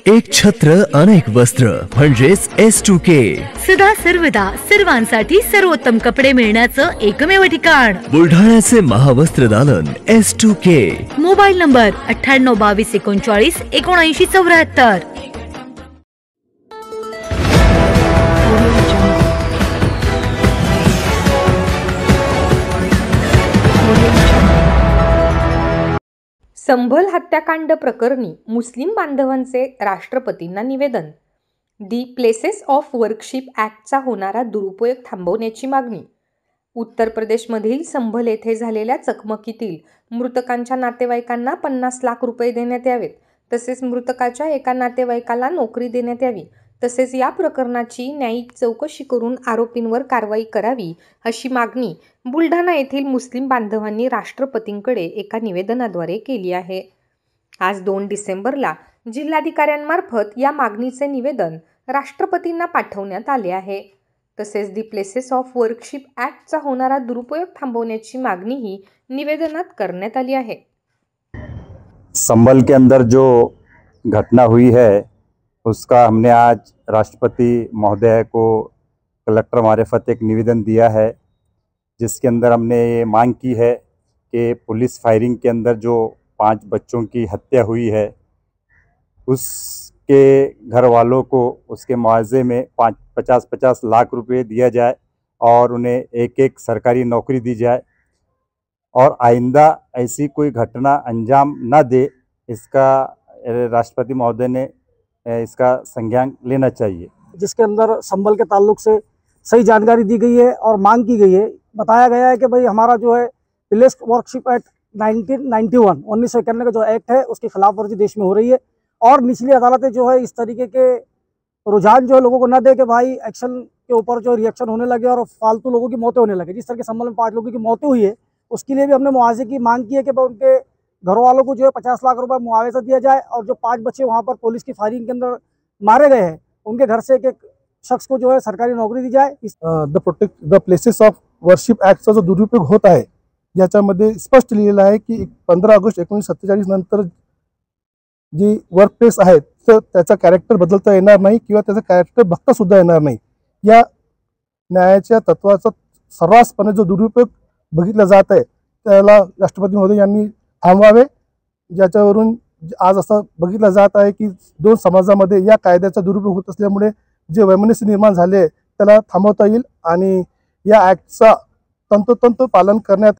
एक छत्र अनेक वस्त्र म्हणजेच S2K। सदा सर्वदा सर्वांसाठी सर्वोत्तम कपडे मिळण्याचं एकमेव ठिकाण बुलढाण्याचे महावस्त्र दालन S2K। Mobile number 98 22 39 79 74। संभल हत्याकांड प्रकरणी मुस्लिम बांधवांचे राष्ट्रपतींना निवेदन। दी प्लेसेस ऑफ वर्कशिप ॲक्टचा होणारा दुरुपयोग थांबवण्याची मागणी। उत्तर प्रदेशमधील संभल येथे झालेल्या चकमकीतील मृतकांच्या नातेवाईकांना 50 लाख रुपये देण्यात यावेत, तसेच मृतकाच्या एका नातेवाईकाला नोकरी देण्यात यावी, तसेच या प्रकरणाची न्यायिक चौकशी करून आरोपींवर कारवाई करावी अशी मागणी बुलढाणा येथील मुस्लिम बांधवांनी राष्ट्रपतींकडे एका निवेदनाद्वारे केली आहे। आज 2 डिसेंबरला जिल्हाधिकाऱ्यांमार्फत या मागणीचे निवेदन राष्ट्रपतींना पाठवण्यात आले आहे। तसेच दी प्लेसेस ऑफ वर्कशिप ॲक्टचा होणारा दुरुपयोग थांबवण्याची मागणीही निवेदनात करण्यात आली आहे। संभल के अंदर जो घटना हुई है उसका हमने आज राष्ट्रपति महोदय को कलेक्टर मार्फत एक निवेदन दिया है, जिसके अंदर हमने ये मांग की है कि पुलिस फायरिंग के अंदर जो 5 बच्चों की हत्या हुई है उसके घर वालों को उसके मुआवजे में 50-50 लाख रुपए दिया जाए और उन्हें एक सरकारी नौकरी दी जाए और आइंदा ऐसी कोई घटना अंजाम न दे, इसका राष्ट्रपति महोदय ने इसका संज्ञान लेना चाहिए। जिसके अंदर संभल के ताल्लुक से सही जानकारी दी गई है और मांग की गई है। बताया गया है कि भाई हमारा जो है प्लेस वर्कशिप एक्ट 1991 का जो एक्ट है उसकी खिलाफवर्जी देश में हो रही है और निचली अदालतें जो है इस तरीके के रुझान जो है लोगों को न दे के भाई एक्शन के ऊपर जो रिएक्शन होने लगे और फालतू लोगों की मौतें होने लगे। जिस तरह के संभल में 5 लोगों की मौतें हुई है उसके लिए भी हमने मुआवजे की मांग की है कि उनके घर वालों को जो है 50 लाख रुपए मुआवजा दिया जाए और जो 5 बच्चे वहाँ पर पुलिस की फायरिंग के अंदर मारे गए हैं उनके घर से एक शख्स को जो है सरकारी नोकरी दी जाए। द प्लेसेस ऑफ वर्शिप ॲक्टचा जो दुरुपयोग होत आहे याच्यामध्ये स्पष्ट लिहिलेलं आहे की 15 ऑगस्ट 1947 नंतर जी वर्क प्लेस आहे तर त्याचा कॅरेक्टर बदलता येणार नाही किंवा त्याचा कॅरेक्टर बघता सुद्धा येणार नाही। या न्यायाच्या तत्वाचा सर्रासपणे जो दुरुपयोग बघितला जात आहे त्याला राष्ट्रपती महोदय यांनी थांबवावे। ज्याच्यावरून आज असं बघितलं जात आहे की 2 समाजामध्ये या कायद्याचा दुरुपयोग होत असल्यामुळे जे वैमनस्य निर्माण झाले त्याला थांबवता येईल आणि या ॲक्टचा तंतोतंत पालन करण्यात